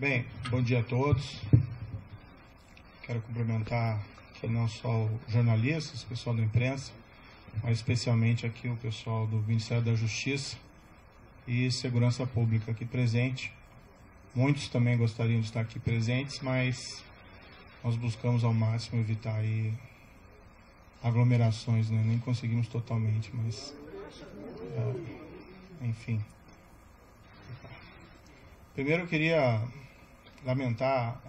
Bem, bom dia a todos. Quero cumprimentar aqui não só os jornalistas, o pessoal da imprensa, mas especialmente aqui o pessoal do Ministério da Justiça e Segurança Pública aqui presente. Muitos também gostariam de estar aqui presentes, mas nós buscamos ao máximo evitar aí aglomerações, né? Nem conseguimos totalmente, mas enfim. Primeiro eu queria lamentar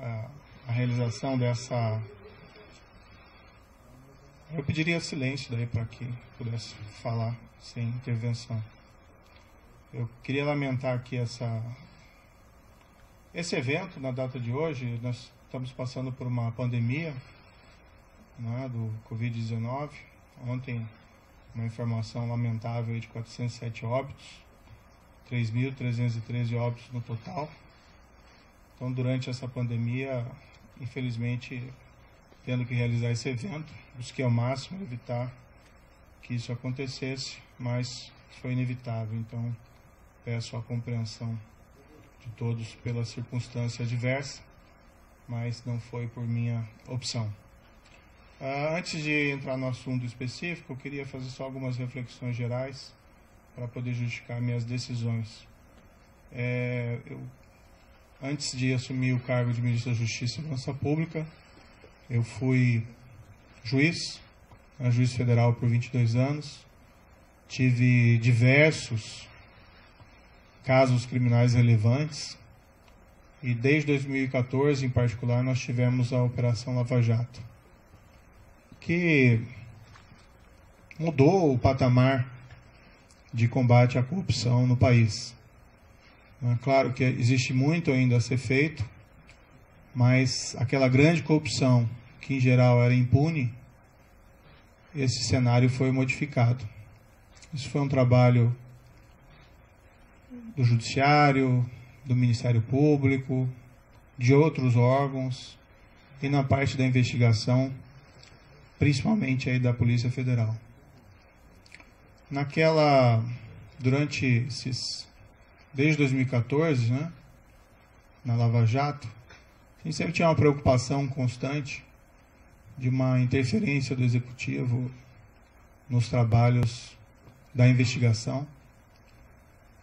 a realização dessa... Eu pediria silêncio daí para que pudesse falar sem intervenção. Eu queria lamentar aqui esse evento na data de hoje. Nós estamos passando por uma pandemia, né, do Covid-19. Ontem, uma informação lamentável de 407 óbitos, 3.313 óbitos no total. Então, durante essa pandemia, infelizmente, tendo que realizar esse evento, busquei ao máximo evitar que isso acontecesse, mas foi inevitável. Então, peço a compreensão de todos pela circunstância adversa, mas não foi por minha opção. Antes de entrar no assunto específico, eu queria fazer só algumas reflexões gerais para poder justificar minhas decisões. Antes de assumir o cargo de Ministro da Justiça e Segurança Pública, eu fui juiz federal por 22 anos, tive diversos casos criminais relevantes e desde 2014, em particular, nós tivemos a Operação Lava Jato, que mudou o patamar de combate à corrupção no país. É claro que existe muito ainda a ser feito, mas aquela grande corrupção, que em geral era impune, esse cenário foi modificado. Isso foi um trabalho do Judiciário, do Ministério Público, de outros órgãos, e na parte da investigação, principalmente aí da Polícia Federal. Desde 2014, né, na Lava Jato, a gente sempre tinha uma preocupação constante de uma interferência do Executivo nos trabalhos da investigação.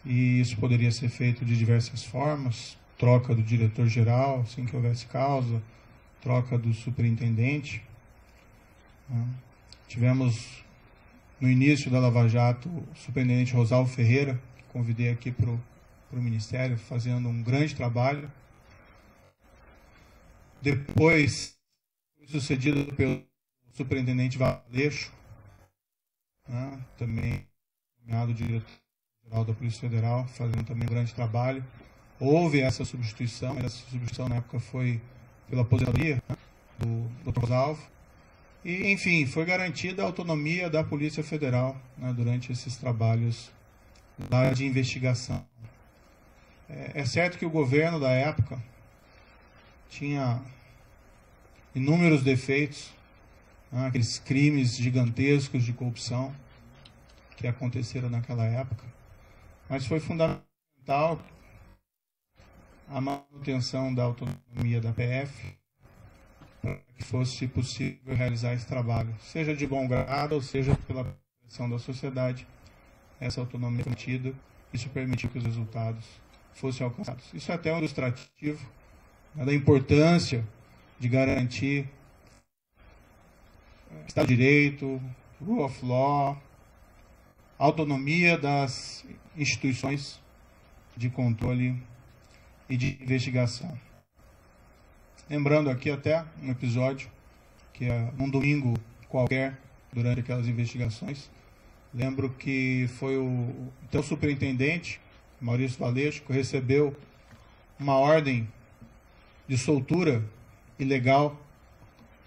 E isso poderia ser feito de diversas formas: troca do diretor-geral, assim que houvesse causa, troca do superintendente. Tivemos, no início da Lava Jato, o superintendente Rosalvo Ferreira, que convidei aqui para o Ministério, fazendo um grande trabalho. Depois, sucedido pelo superintendente Valeixo, né, também nomeado diretor-geral da Polícia Federal, fazendo também um grande trabalho. Houve essa substituição, mas essa substituição na época foi pela aposentadoria, né, do Dr. Rosalvo. E, enfim, foi garantida a autonomia da Polícia Federal, né, durante esses trabalhos lá de investigação. É certo que o governo da época tinha inúmeros defeitos, né, aqueles crimes gigantescos de corrupção que aconteceram naquela época, mas foi fundamental a manutenção da autonomia da PF para que fosse possível realizar esse trabalho, seja de bom grado ou seja pela pressão da sociedade. Essa autonomia foi mantida, isso permitiu que os resultados fossem alcançados. Isso é até um ilustrativo, né, da importância de garantir Estado de Direito, Rule of Law, autonomia das instituições de controle e de investigação. Lembrando aqui até um episódio que é num domingo qualquer, durante aquelas investigações, lembro que foi o então superintendente, Maurício Valeixo, que recebeu uma ordem de soltura ilegal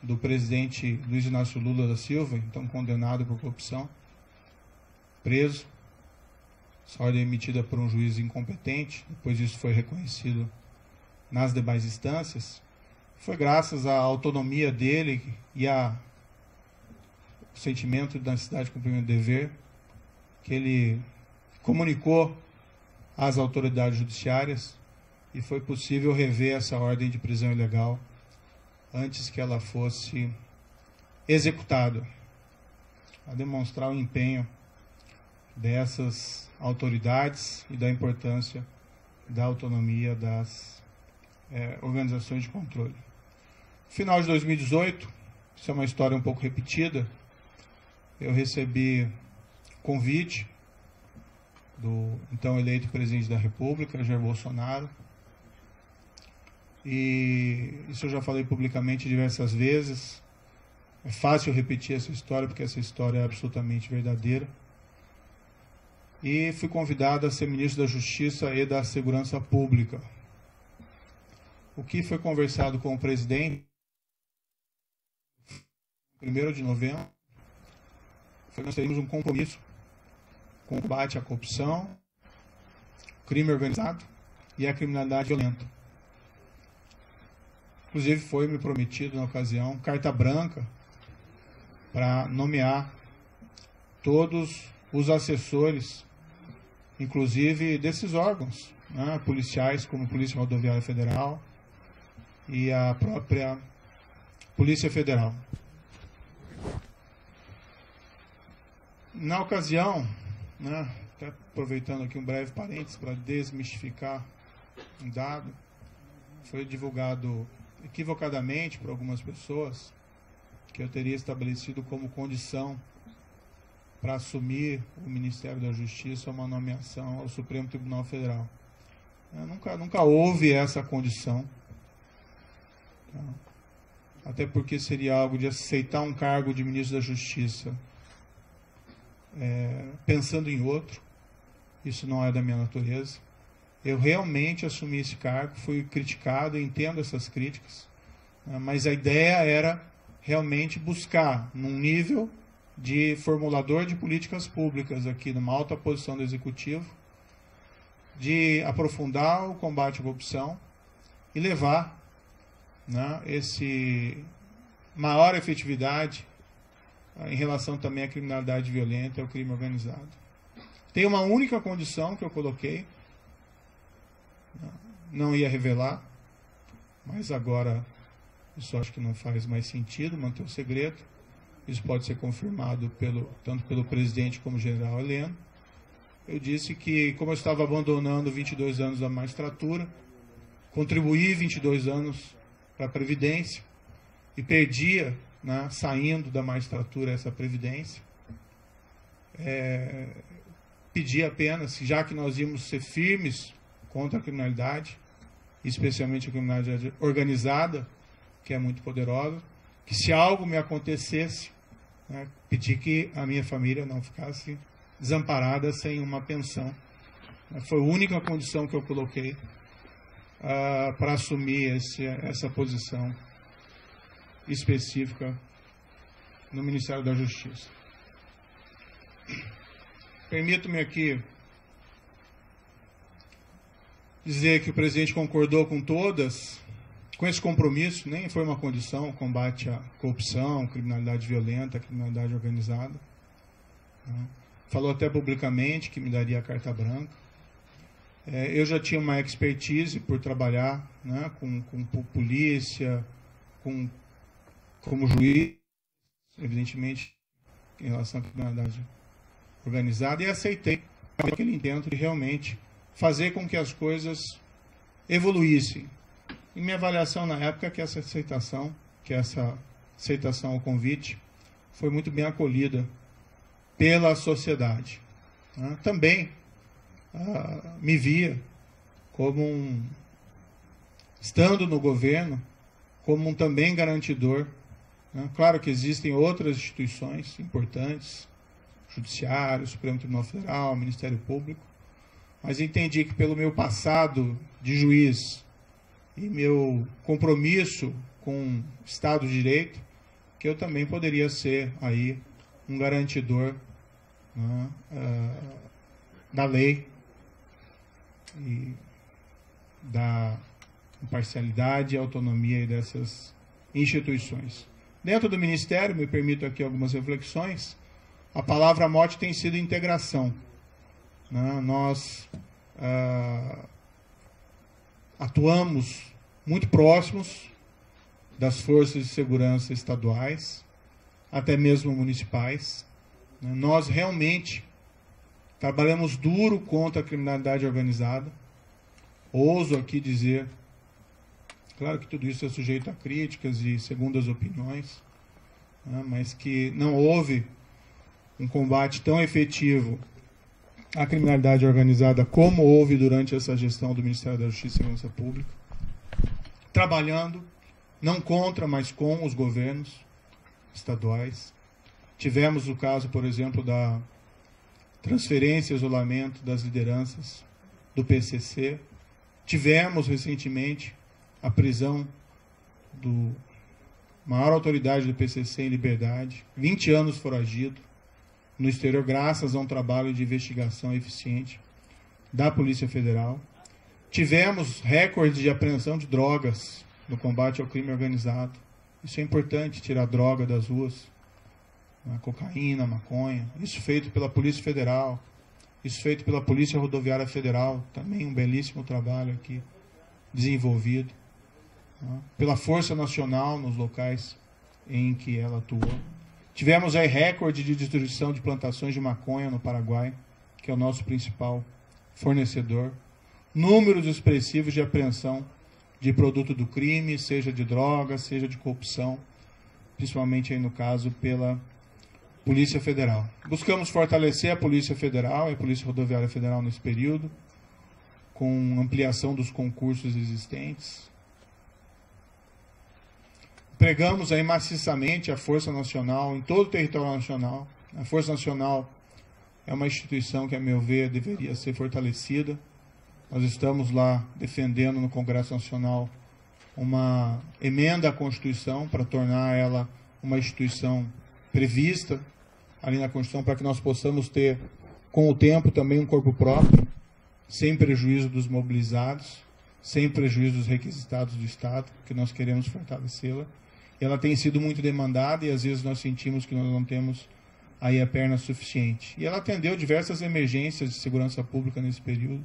do presidente Luiz Inácio Lula da Silva, então condenado por corrupção, preso. Essa ordem emitida por um juiz incompetente, depois isso foi reconhecido nas demais instâncias. Foi graças à autonomia dele e ao sentimento da necessidade de cumprimento do dever que ele comunicou às autoridades judiciárias e foi possível rever essa ordem de prisão ilegal antes que ela fosse executada, a demonstrar o empenho dessas autoridades e da importância da autonomia das organizações de controle. No final de 2018, isso é uma história um pouco repetida, eu recebi convite do então eleito presidente da República, Jair Bolsonaro, e isso eu já falei publicamente diversas vezes. É fácil repetir essa história, porque essa história é absolutamente verdadeira. E fui convidado a ser ministro da Justiça e da Segurança Pública. O que foi conversado com o presidente, 1º de novembro, foi que nós teríamos um compromisso com o combate à corrupção, crime organizado e a criminalidade violenta. Inclusive foi me prometido na ocasião carta branca para nomear todos os assessores, inclusive desses órgãos, né, policiais, como a Polícia Rodoviária Federal e a própria Polícia Federal. Na ocasião, né, até aproveitando aqui um breve parênteses para desmistificar um dado, foi divulgado equivocadamente por algumas pessoas que eu teria estabelecido como condição para assumir o Ministério da Justiça uma nomeação ao Supremo Tribunal Federal. Nunca houve essa condição, até porque seria algo de aceitar um cargo de ministro da Justiça pensando em outro. Isso não é da minha natureza. Eu realmente assumi esse cargo, fui criticado, entendo essas críticas, mas a ideia era realmente buscar, num nível de formulador de políticas públicas aqui, numa alta posição do Executivo, de aprofundar o combate à corrupção e levar, né, esse maior efetividade em relação também à criminalidade violenta e ao crime organizado. Tem uma única condição que eu coloquei, não ia revelar, mas agora isso acho que não faz mais sentido, manter o segredo. Isso pode ser confirmado tanto pelo presidente como general Heleno. Eu disse que, como eu estava abandonando 22 anos da magistratura, contribuí 22 anos para a Previdência e perdia, né, saindo da magistratura, essa Previdência. Pedi apenas, já que nós íamos ser firmes contra a criminalidade, especialmente a criminalidade organizada, que é muito poderosa, que se algo me acontecesse, né, pedi que a minha família não ficasse desamparada sem uma pensão. Foi a única condição que eu coloquei para assumir essa posição específica no Ministério da Justiça. Permito-me aqui dizer que o presidente concordou com esse compromisso, nem foi uma condição, o combate à corrupção, criminalidade violenta, criminalidade organizada. Falou até publicamente que me daria a carta branca. Eu já tinha uma expertise por trabalhar, né, com polícia, como juiz, evidentemente, em relação à criminalidade organizada, e aceitei aquele intento de realmente fazer com que as coisas evoluíssem. E minha avaliação na época é que essa aceitação ao convite foi muito bem acolhida pela sociedade. Também me via como estando no governo, como um também garantidor. Claro que existem outras instituições importantes, Judiciário, Supremo Tribunal Federal, Ministério Público, mas entendi que pelo meu passado de juiz e meu compromisso com o Estado de Direito, que eu também poderia ser aí um garantidor, né, da lei e da imparcialidade e autonomia dessas instituições. Dentro do Ministério, me permito aqui algumas reflexões, a palavra-mote tem sido integração. Nós atuamos muito próximos das forças de segurança estaduais, até mesmo municipais. Nós realmente trabalhamos duro contra a criminalidade organizada. Ouso aqui dizer, claro que tudo isso é sujeito a críticas e segundas opiniões, mas que não houve um combate tão efetivo à criminalidade organizada como houve durante essa gestão do Ministério da Justiça e Segurança Pública, trabalhando não contra, mas com os governos estaduais. Tivemos o caso, por exemplo, da transferência e isolamento das lideranças do PCC. Tivemos recentemente a prisão do maior autoridade do PCC em liberdade, 20 anos foragido no exterior, graças a um trabalho de investigação eficiente da Polícia Federal. Tivemos recorde de apreensão de drogas no combate ao crime organizado. Isso é importante, tirar droga das ruas, cocaína, maconha. Isso feito pela Polícia Federal, isso feito pela Polícia Rodoviária Federal, também um belíssimo trabalho aqui desenvolvido, pela Força Nacional nos locais em que ela atuou. Tivemos aí recorde de destruição de plantações de maconha no Paraguai, que é o nosso principal fornecedor. Números expressivos de apreensão de produto do crime, seja de droga, seja de corrupção, principalmente aí no caso pela Polícia Federal. Buscamos fortalecer a Polícia Federal e a Polícia Rodoviária Federal nesse período, com ampliação dos concursos existentes. Empregamos aí maciçamente a Força Nacional em todo o território nacional. A Força Nacional é uma instituição que, a meu ver, deveria ser fortalecida. Nós estamos lá defendendo no Congresso Nacional uma emenda à Constituição para tornar ela uma instituição prevista ali na Constituição, para que nós possamos ter, com o tempo, também um corpo próprio, sem prejuízo dos mobilizados, sem prejuízo dos requisitados do Estado, que nós queremos fortalecê-la. Ela tem sido muito demandada e às vezes nós sentimos que nós não temos aí a perna suficiente. E ela atendeu diversas emergências de segurança pública nesse período,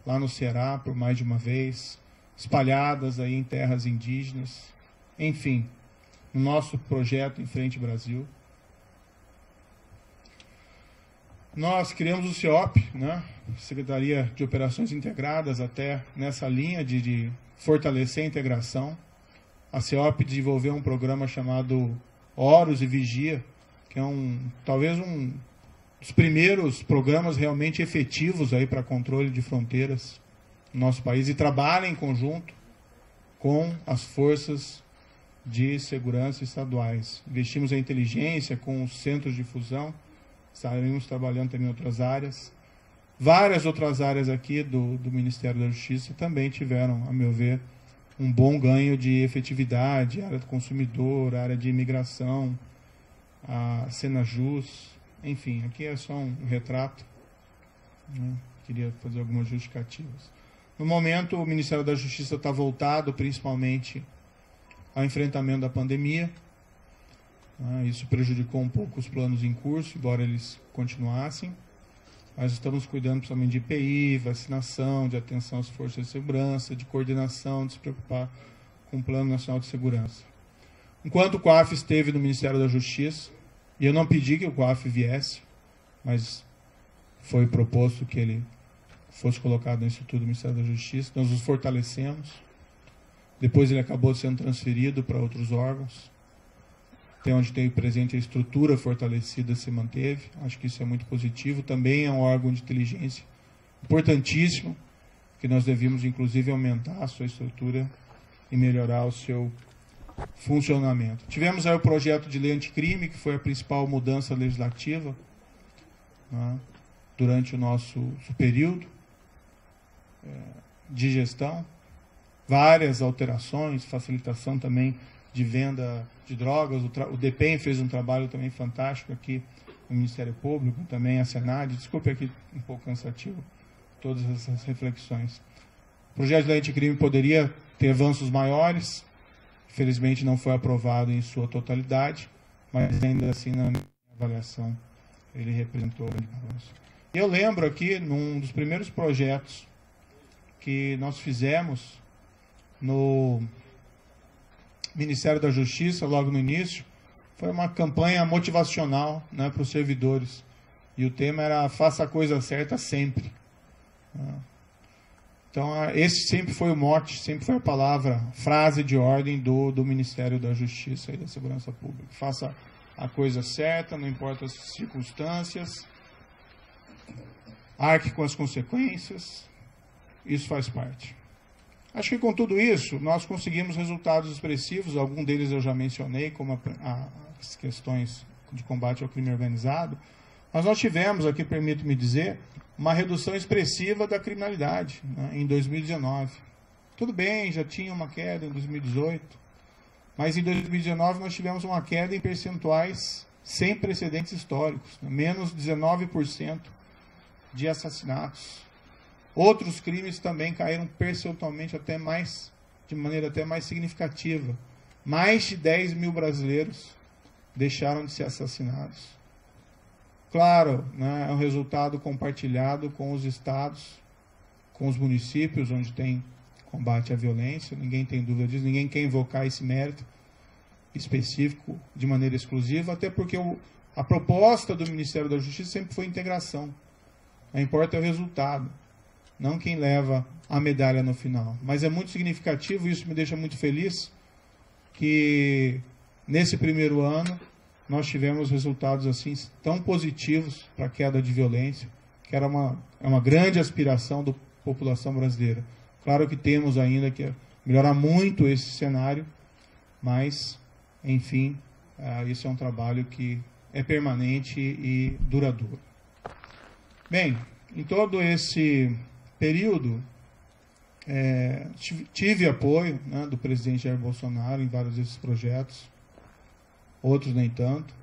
lá no Ceará, por mais de uma vez, espalhadas aí em terras indígenas, enfim, no nosso projeto Em Frente Brasil. Nós criamos o CEOP, Secretaria de Operações Integradas, até nessa linha de fortalecer a integração. A CEOP desenvolveu um programa chamado Horus e Vigia, que é talvez um dos primeiros programas realmente efetivos aí para controle de fronteiras no nosso país, e trabalha em conjunto com as forças de segurança estaduais. Investimos em inteligência com os centros de fusão, estaremos trabalhando também em outras áreas. Várias outras áreas aqui do Ministério da Justiça também tiveram, a meu ver, um bom ganho de efetividade, área do consumidor, área de imigração, a Senajus, enfim, aqui é só um retrato, queria fazer algumas justificativas. No momento, o Ministério da Justiça está voltado principalmente ao enfrentamento da pandemia. Isso prejudicou um pouco os planos em curso, embora eles continuassem. Nós estamos cuidando principalmente de IPI, vacinação, de atenção às forças de segurança, de coordenação, de se preocupar com o Plano Nacional de Segurança. Enquanto o COAF esteve no Ministério da Justiça, e eu não pedi que o COAF viesse, mas foi proposto que ele fosse colocado no Instituto do Ministério da Justiça, nós os fortalecemos. Depois ele acabou sendo transferido para outros órgãos. Até onde tem presente a estrutura fortalecida se manteve. Acho que isso é muito positivo. Também é um órgão de inteligência importantíssimo, que nós devíamos, inclusive, aumentar a sua estrutura e melhorar o seu funcionamento. Tivemos aí o projeto de lei anticrime, que foi a principal mudança legislativa durante o nosso período de gestão. Várias alterações, facilitação também de venda de drogas. O DPEM fez um trabalho também fantástico aqui no Ministério Público, também a Senad. Desculpe aqui um pouco cansativo todas essas reflexões. O projeto de lei anticrime poderia ter avanços maiores, infelizmente não foi aprovado em sua totalidade, mas ainda assim, na minha avaliação, ele representou um grande avanço. Eu lembro aqui, num dos primeiros projetos que nós fizemos no Ministério da Justiça, logo no início, foi uma campanha motivacional, né, para os servidores. E o tema era faça a coisa certa sempre. Então, esse sempre foi o mote, sempre foi a palavra, frase de ordem do Ministério da Justiça e da Segurança Pública. Faça a coisa certa, não importa as circunstâncias, arque com as consequências, isso faz parte. Acho que com tudo isso, nós conseguimos resultados expressivos, alguns deles eu já mencionei, como as questões de combate ao crime organizado, mas nós tivemos, aqui permito-me dizer, uma redução expressiva da criminalidade, né, em 2019. Tudo bem, já tinha uma queda em 2018, mas em 2019 nós tivemos uma queda em percentuais sem precedentes históricos, né, menos 19% de assassinatos. Outros crimes também caíram percentualmente de maneira até mais significativa. Mais de 10 mil brasileiros deixaram de ser assassinados. Claro, né, é um resultado compartilhado com os estados, com os municípios, onde tem combate à violência, ninguém tem dúvida disso, ninguém quer invocar esse mérito específico de maneira exclusiva, até porque a proposta do Ministério da Justiça sempre foi integração. O que importa é o resultado, não quem leva a medalha no final. Mas é muito significativo, e isso me deixa muito feliz, que nesse primeiro ano nós tivemos resultados assim tão positivos para a queda de violência, que era uma grande aspiração da população brasileira. Claro que temos ainda que melhorar muito esse cenário, mas, enfim, isso é um trabalho que é permanente e duradouro. Bem, em todo esse período, tive apoio, né, do presidente Jair Bolsonaro em vários desses projetos, outros nem tanto,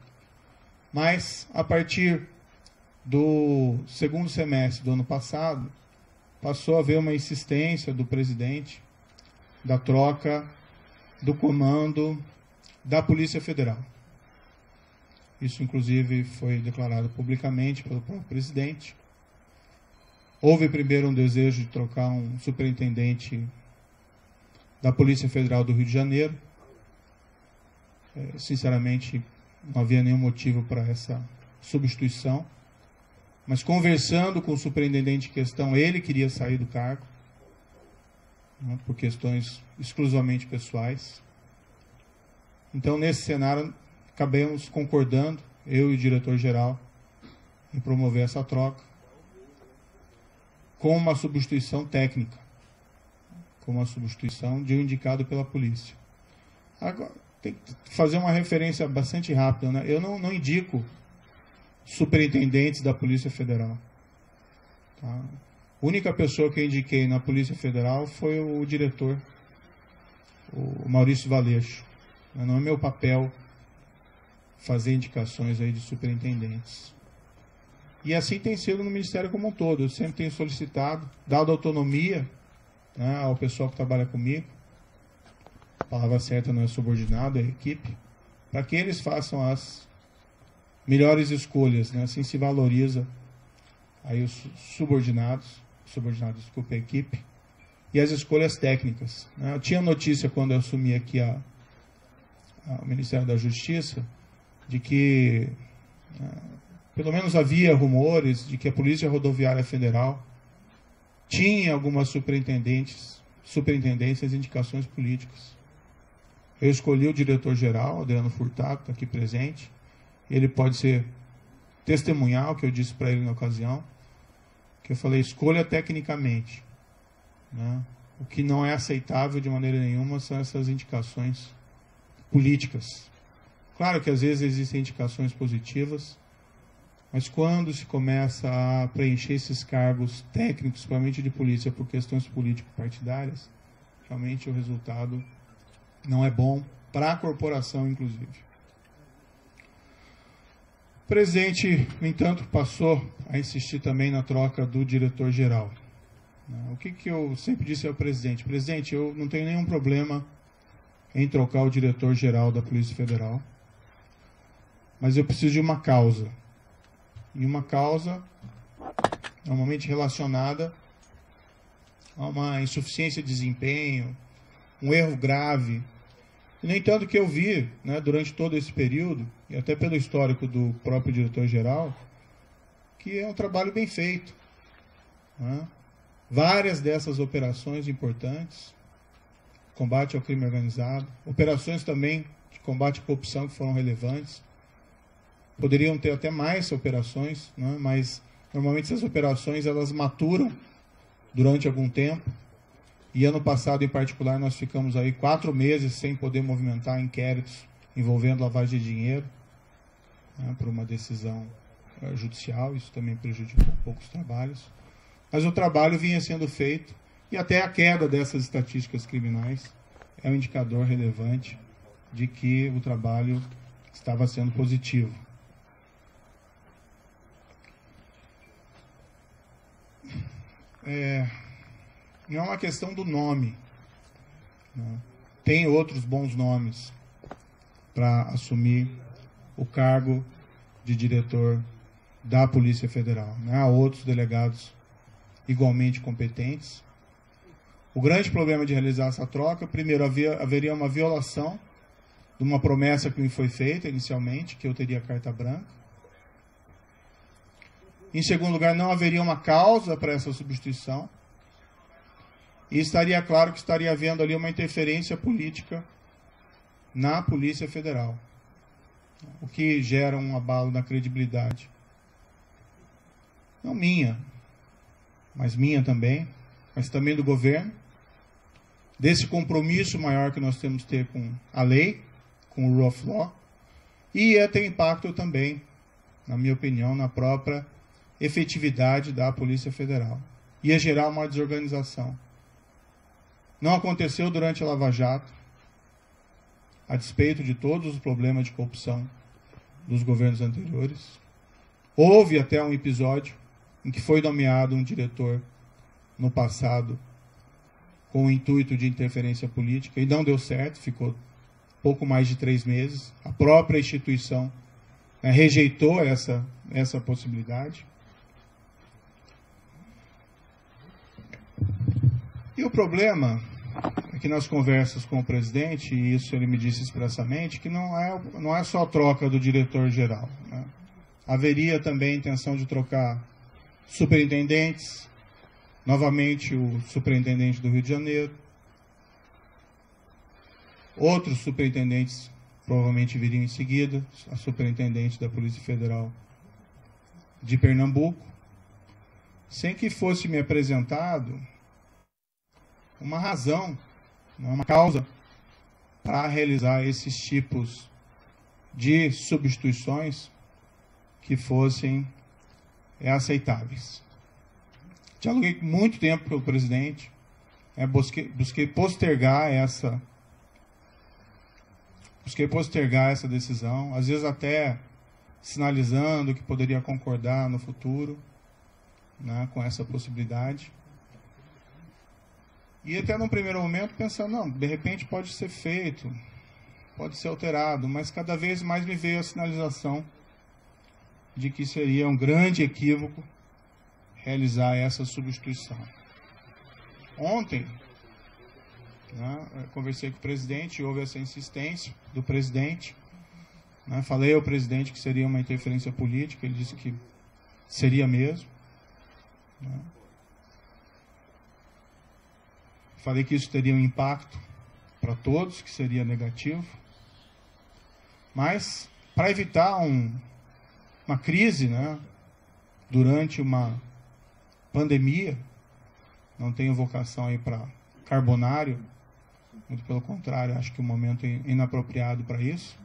mas a partir do segundo semestre do ano passado, passou a haver uma insistência do presidente da troca do comando da Polícia Federal. Isso, inclusive, foi declarado publicamente pelo próprio presidente. Houve primeiro um desejo de trocar um superintendente da Polícia Federal do Rio de Janeiro. Sinceramente, não havia nenhum motivo para essa substituição. Mas conversando com o superintendente em questão, ele queria sair do cargo, né, por questões exclusivamente pessoais. Então, nesse cenário, acabamos concordando, eu e o diretor-geral, em promover essa troca, com uma substituição técnica, com uma substituição de um indicado pela polícia. Agora, tem que fazer uma referência bastante rápida, né? Eu não indico superintendentes da Polícia Federal. Tá? A única pessoa que eu indiquei na Polícia Federal foi o diretor, o Maurício Valeixo. Não é meu papel fazer indicações aí de superintendentes. E assim tem sido no Ministério como um todo. Eu sempre tenho solicitado, dado autonomia, né, ao pessoal que trabalha comigo, a palavra certa não é subordinado, é equipe, para que eles façam as melhores escolhas, né? Assim se valoriza aí os subordinados, desculpa, a equipe, e as escolhas técnicas, né? Eu tinha notícia quando eu assumi aqui o Ministério da Justiça, de que pelo menos havia rumores de que a Polícia Rodoviária Federal tinha algumas superintendências, indicações políticas. Eu escolhi o diretor-geral, Adriano Furtado, está aqui presente. Ele pode ser testemunhar o que eu disse para ele na ocasião, que eu falei, escolha tecnicamente, né? O que não é aceitável de maneira nenhuma são essas indicações políticas. Claro que às vezes existem indicações positivas, mas quando se começa a preencher esses cargos técnicos, principalmente de polícia, por questões político-partidárias, realmente o resultado não é bom para a corporação, inclusive. O presidente, no entanto, passou a insistir também na troca do diretor-geral. O que eu sempre disse ao presidente? Presidente, eu não tenho nenhum problema em trocar o diretor-geral da Polícia Federal, mas eu preciso de uma causa. E uma causa normalmente relacionada há uma insuficiência de desempenho, um erro grave. No entanto, o que eu vi, né, durante todo esse período, e até pelo histórico do próprio diretor-geral, que é um trabalho bem feito. Né? Várias dessas operações importantes, combate ao crime organizado, operações também de combate à corrupção que foram relevantes, poderiam ter até mais operações, né? Mas normalmente essas operações elas maturam durante algum tempo. E ano passado, em particular, nós ficamos aí 4 meses sem poder movimentar inquéritos envolvendo lavagem de dinheiro, né, por uma decisão judicial. Isso também prejudicou um pouco os trabalhos. Mas o trabalho vinha sendo feito e até a queda dessas estatísticas criminais é um indicador relevante de que o trabalho estava sendo positivo. Não é uma questão do nome. Né? Tem outros bons nomes para assumir o cargo de diretor da Polícia Federal. Né? Há outros delegados igualmente competentes. O grande problema de realizar essa troca, primeiro, haveria uma violação de uma promessa que me foi feita inicialmente, que eu teria carta branca. Em segundo lugar, não haveria uma causa para essa substituição. E estaria claro que estaria havendo ali uma interferência política na Polícia Federal, o que gera um abalo na credibilidade. Não minha, mas minha também, mas também do governo, desse compromisso maior que nós temos que ter com a lei, com o rule of law, e ia ter impacto também, na minha opinião, na própria efetividade da Polícia Federal. Ia gerar uma desorganização. Não aconteceu durante a Lava Jato, a despeito de todos os problemas de corrupção dos governos anteriores. Houve até um episódio em que foi nomeado um diretor no passado com o intuito de interferência política e não deu certo, ficou pouco mais de 3 meses. A própria instituição rejeitou essa possibilidade. E o problema é que nas conversas com o presidente, e isso ele me disse expressamente, que não é só a troca do diretor-geral. Né? Haveria também a intenção de trocar superintendentes, novamente o superintendente do Rio de Janeiro, outros superintendentes provavelmente viriam em seguida, a superintendente da Polícia Federal de Pernambuco, sem que fosse me apresentado uma razão, uma causa para realizar esses tipos de substituições que fossem aceitáveis. Dialoguei muito tempo com o presidente, busquei postergar essa decisão, às vezes até sinalizando que poderia concordar no futuro, né, com essa possibilidade. E até num primeiro momento pensando, não, de repente pode ser feito, pode ser alterado, mas cada vez mais me veio a sinalização de que seria um grande equívoco realizar essa substituição. Ontem, né, conversei com o presidente, houve essa insistência do presidente, né, falei ao presidente que seria uma interferência política, ele disse que seria mesmo. Né. Falei que isso teria um impacto para todos, que seria negativo. Mas, para evitar uma crise, né, durante uma pandemia, não tenho vocação aí para carbonário, muito pelo contrário, acho que o momento é inapropriado para isso.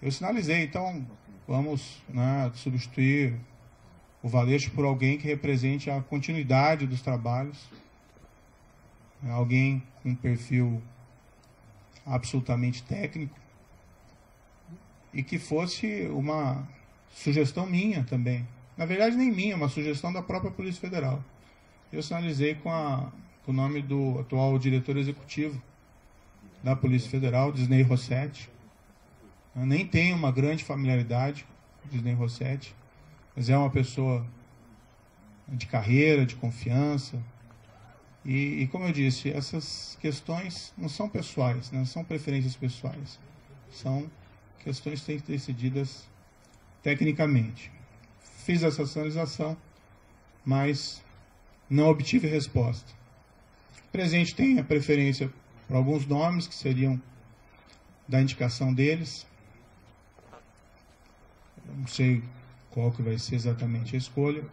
Eu sinalizei, então, vamos, né, substituir o Valeixo por alguém que represente a continuidade dos trabalhos, alguém com um perfil absolutamente técnico e que fosse uma sugestão minha também. Na verdade, nem minha, uma sugestão da própria Polícia Federal. Eu sinalizei com o nome do atual diretor executivo da Polícia Federal, Disney Rossetti. Eu nem tenho uma grande familiaridade com Disney Rossetti, mas é uma pessoa de carreira, de confiança, E como eu disse, essas questões não são pessoais, não são preferências pessoais. São questões que têm que ser decididas tecnicamente. Fiz essa sinalização, mas não obtive resposta. O presidente tem a preferência por alguns nomes que seriam da indicação deles. Eu não sei qual que vai ser exatamente a escolha.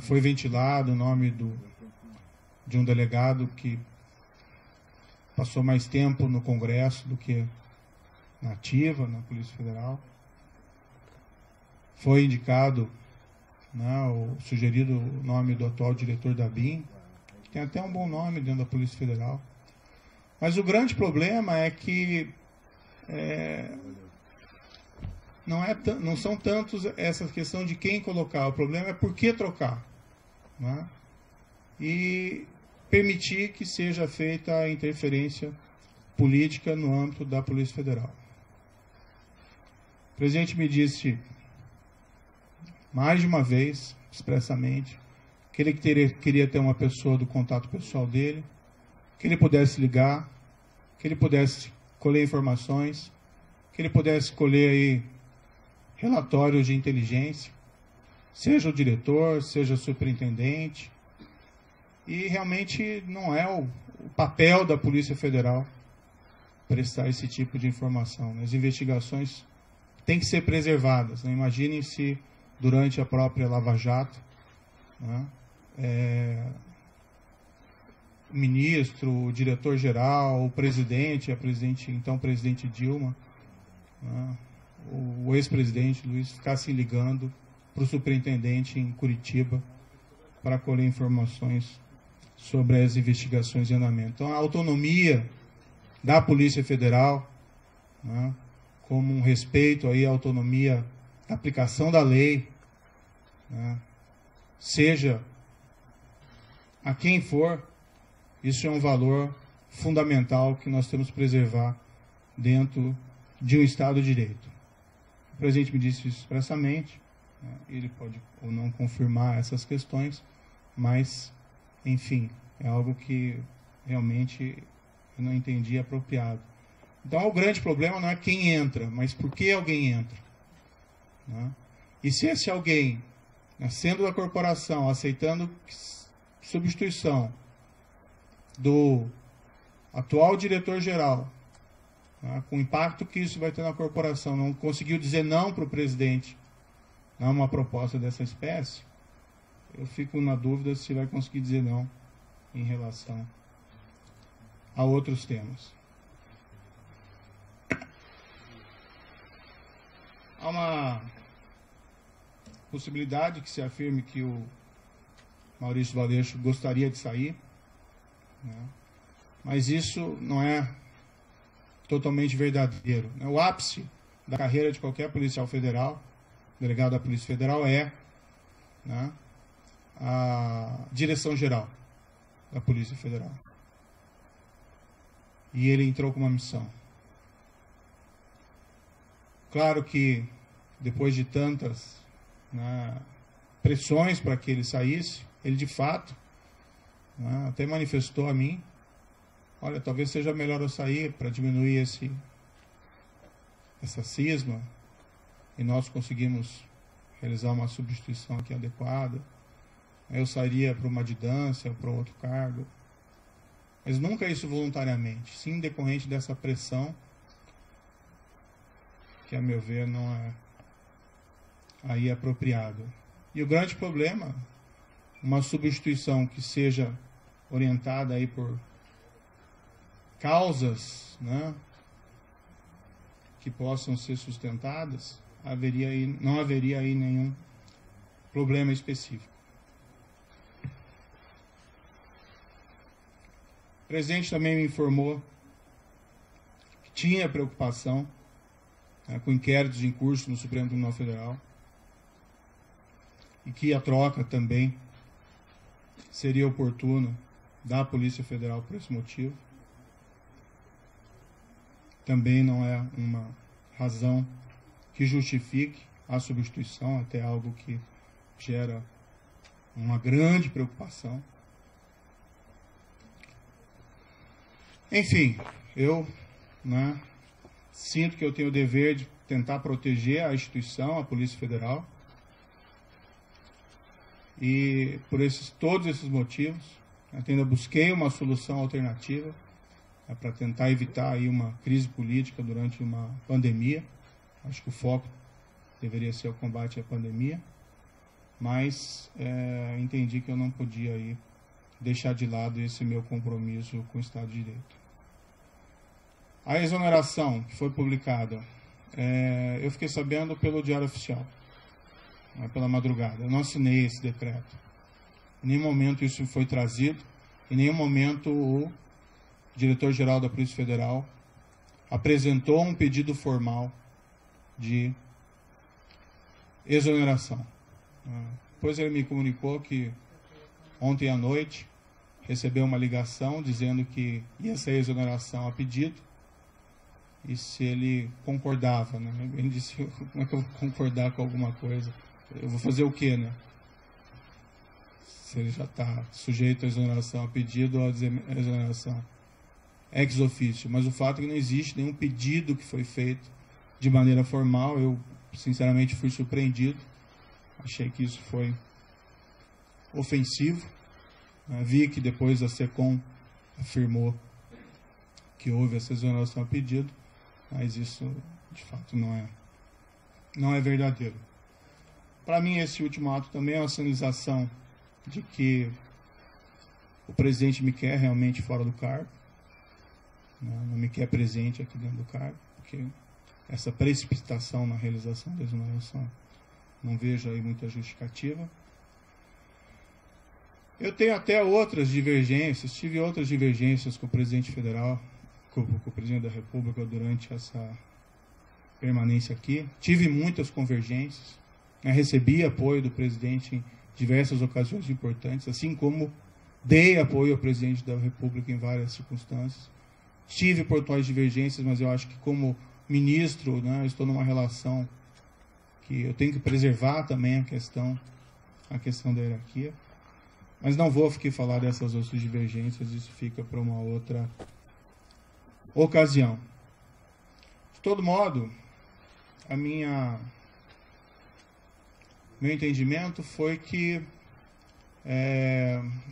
Foi ventilado o nome de um delegado que passou mais tempo no Congresso do que na ativa, na Polícia Federal. Foi indicado, o sugerido nome do atual diretor da BIM, que tem até um bom nome dentro da Polícia Federal. Mas o grande problema é que não são tantos essa questão de quem colocar, o problema é por que trocar. E permitir que seja feita a interferência política no âmbito da Polícia Federal. O presidente me disse mais de uma vez, expressamente, que ele queria ter uma pessoa do contato pessoal dele, que ele pudesse ligar, que ele pudesse colher informações, que ele pudesse colher aí relatórios de inteligência, seja o diretor, seja o superintendente. E realmente não é o papel da Polícia Federal prestar esse tipo de informação. As investigações têm que ser preservadas. Imaginem se durante a própria Lava Jato, o ministro, o diretor-geral, o presidente, então presidente Dilma, o ex-presidente Luiz ficassem ligando para o superintendente em Curitiba para colher informações sobre as investigações em andamento. Então, a autonomia da Polícia Federal, como um respeito aí à autonomia da aplicação da lei, seja a quem for, isso é um valor fundamental que nós temos que preservar dentro de um Estado de Direito. O presidente me disse isso expressamente, ele pode ou não confirmar essas questões, mas, enfim, é algo que realmente eu não entendi apropriado. Então, o grande problema não é quem entra, mas por que alguém entra. E se esse alguém, sendo da corporação, aceitando substituição do atual diretor-geral, com o impacto que isso vai ter na corporação, não conseguiu dizer não para o presidente uma proposta dessa espécie, eu fico na dúvida se vai conseguir dizer não em relação a outros temas. Há uma possibilidade que se afirme que o Maurício Valeixo gostaria de sair, mas isso não é totalmente verdadeiro. O ápice da carreira de qualquer policial federal, delegado da Polícia Federal, é a direção-geral da Polícia Federal. E ele entrou com uma missão. Claro que, depois de tantas pressões para que ele saísse, ele de fato até manifestou a mim, olha, talvez seja melhor eu sair para diminuir essa cisma, e nós conseguimos realizar uma substituição aqui adequada. Eu sairia para uma adjudância, para outro cargo. Mas nunca isso voluntariamente, sim decorrente dessa pressão, que a meu ver não é aí apropriado. E o grande problema, uma substituição que seja orientada aí por causas que possam ser sustentadas, não haveria aí nenhum problema específico. O presidente também me informou que tinha preocupação com inquéritos em curso no Supremo Tribunal Federal e que a troca também seria oportuna da Polícia Federal por esse motivo. Também não é uma razão que justifique a substituição, até algo que gera uma grande preocupação. Enfim, eu, né, sinto que eu tenho o dever de tentar proteger a instituição, a Polícia Federal. E por todos esses motivos, eu ainda busquei uma solução alternativa para tentar evitar aí uma crise política durante uma pandemia. Acho que o foco deveria ser o combate à pandemia, mas entendi que eu não podia aí deixar de lado esse meu compromisso com o Estado de Direito. A exoneração que foi publicada, eu fiquei sabendo pelo Diário Oficial, pela madrugada. Eu não assinei esse decreto. Em nenhum momento isso foi trazido, em nenhum momento o diretor-geral da Polícia Federal apresentou um pedido formal de exoneração. Depois ele me comunicou que ontem à noite recebeu uma ligação dizendo que ia ser exoneração a pedido e se ele concordava, né? Ele disse, como é que eu vou concordar com alguma coisa? Eu vou fazer o quê, né? Se ele já está sujeito à exoneração a pedido ou à exoneração ex officio. Mas o fato é que não existe nenhum pedido que foi feito de maneira formal. Eu, sinceramente, fui surpreendido. Achei que isso foi ofensivo. Vi que depois a SECOM afirmou que houve essa exoneração a pedido, mas isso, de fato, não é verdadeiro. Para mim, esse último ato também é uma sinalização de que o presidente me quer realmente fora do cargo, não me quer presente aqui dentro do cargo, porque essa precipitação na realização da exoneração não vejo aí muita justificativa. Eu tenho até outras divergências, tive outras divergências com o presidente federal, com o presidente da República durante essa permanência aqui. Tive muitas convergências, recebi apoio do presidente em diversas ocasiões importantes, assim como dei apoio ao presidente da República em várias circunstâncias. Tive pontuais divergências, mas eu acho que como ministro, eu estou numa relação que eu tenho que preservar também a questão da hierarquia. Mas não vou aqui falar dessas outras divergências, isso fica para uma outra ocasião. De todo modo, meu entendimento foi que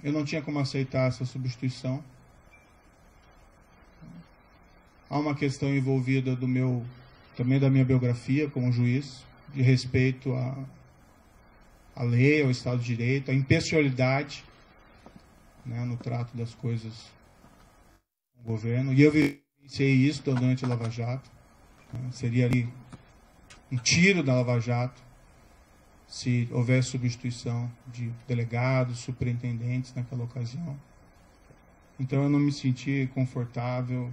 eu não tinha como aceitar essa substituição. Há uma questão envolvida também da minha biografia como juiz, de respeito à lei, ao Estado de Direito, à impessoalidade, no trato das coisas com o governo. E eu vivenciei isso durante a Lava Jato. Seria ali um tiro da Lava Jato se houvesse substituição de delegados, superintendentes naquela ocasião. Então eu não me senti confortável.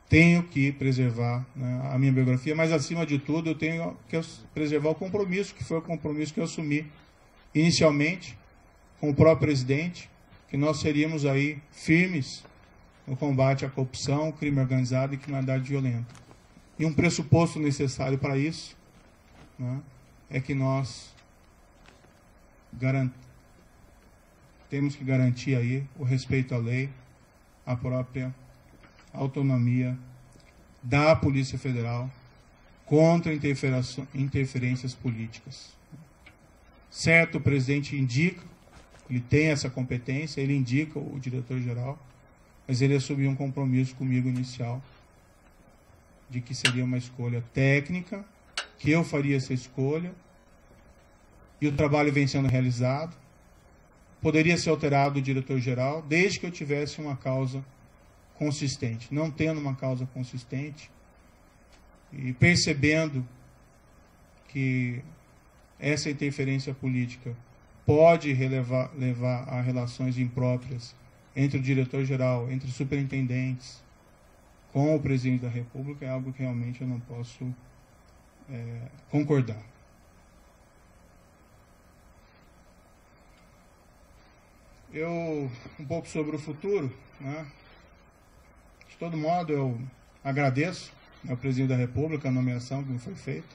Tenho que preservar a minha biografia, mas acima de tudo eu tenho que preservar o compromisso, que foi o compromisso que eu assumi inicialmente com o próprio presidente, que nós seríamos aí firmes no combate à corrupção, crime organizado e criminalidade violenta. E um pressuposto necessário para isso é que nós temos que garantir aí o respeito à lei, a própria autonomia da Polícia Federal contra interferências políticas. Certo, o presidente indica, ele tem essa competência, ele indica o diretor-geral, mas ele assumiu um compromisso comigo inicial de que seria uma escolha técnica, que eu faria essa escolha, e o trabalho vem sendo realizado. Poderia ser alterado o diretor-geral, desde que eu tivesse uma causa consistente. Não tendo uma causa consistente e percebendo que essa interferência política pode levar a relações impróprias entre o diretor-geral, entre os superintendentes, com o presidente da República, é algo que realmente eu não posso concordar. Um pouco sobre o futuro, De todo modo, eu agradeço ao presidente da República a nomeação que me foi feita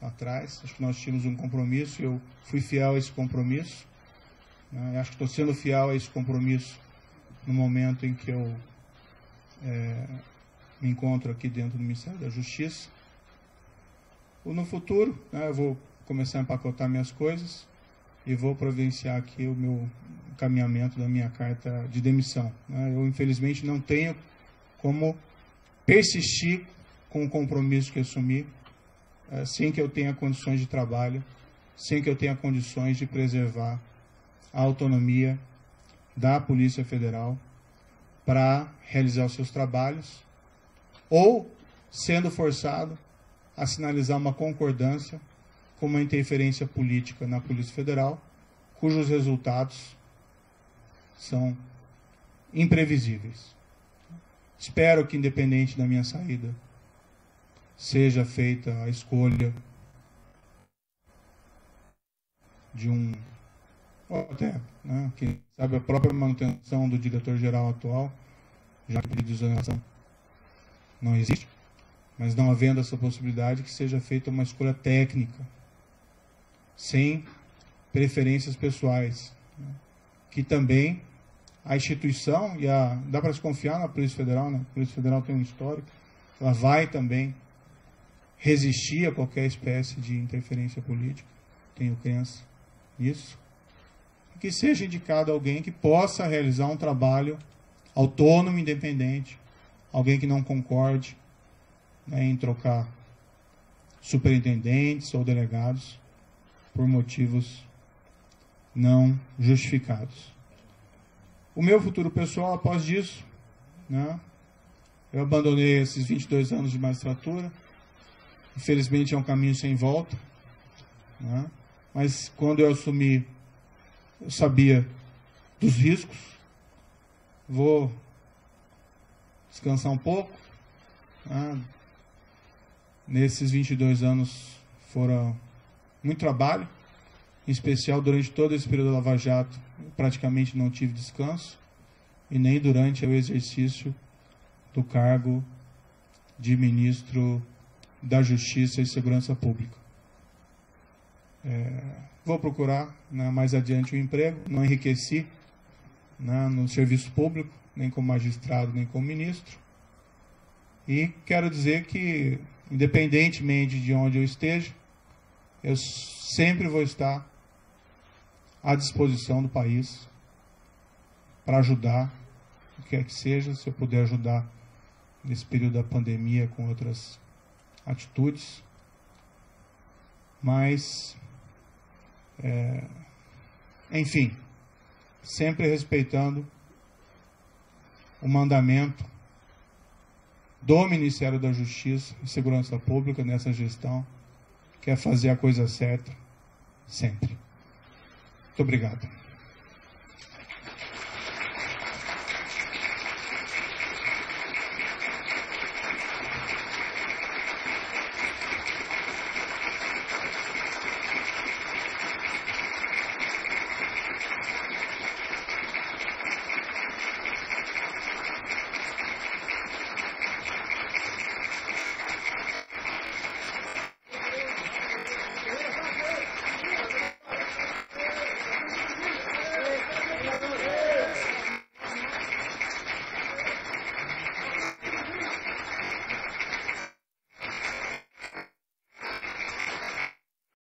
lá atrás. Acho que nós tínhamos um compromisso, eu fui fiel a esse compromisso. Acho que estou sendo fiel a esse compromisso no momento em que eu me encontro aqui dentro do Ministério da Justiça. No futuro, né, eu vou começar a empacotar minhas coisas e vou providenciar aqui o meu encaminhamento da minha carta de demissão, né? Eu, infelizmente, não tenho como persistir com o compromisso que assumi sem que eu tenha condições de trabalho, sem que eu tenha condições de preservar a autonomia da Polícia Federal para realizar os seus trabalhos, ou sendo forçado a sinalizar uma concordância com uma interferência política na Polícia Federal, cujos resultados são imprevisíveis. Espero que, independente da minha saída, seja feita a escolha de ou até, né, quem sabe, a própria manutenção do diretor-geral atual, já que o pedido de exoneração não existe, mas não havendo essa possibilidade, que seja feita uma escolha técnica, sem preferências pessoais, né? Que também a instituição, dá para se confiar na Polícia Federal, né? A Polícia Federal tem um histórico, ela vai também resistir a qualquer espécie de interferência política, tenho crença nisso, e que seja indicado alguém que possa realizar um trabalho autônomo, independente, alguém que não concorde, né, em trocar superintendentes ou delegados por motivos não justificados. O meu futuro pessoal, após disso, né, eu abandonei esses 22 anos de magistratura. Infelizmente é um caminho sem volta, né, mas quando eu assumi, eu sabia dos riscos. Vou descansar um pouco, né. Nesses 22 anos foram muito trabalho, em especial durante todo esse período da Lava Jato, eu praticamente não tive descanso, e nem durante o exercício do cargo de ministro da Justiça e Segurança Pública. Vou procurar, né, mais adiante um emprego, não enriqueci, né, no serviço público, nem como magistrado, nem como ministro, e quero dizer que, independentemente de onde eu esteja, eu sempre vou estar à disposição do país para ajudar, o que quer que seja, se eu puder ajudar nesse período da pandemia com outras atitudes, mas, enfim, sempre respeitando o mandamento do Ministério da Justiça e Segurança Pública nessa gestão, que é fazer a coisa certa sempre. Muito obrigado.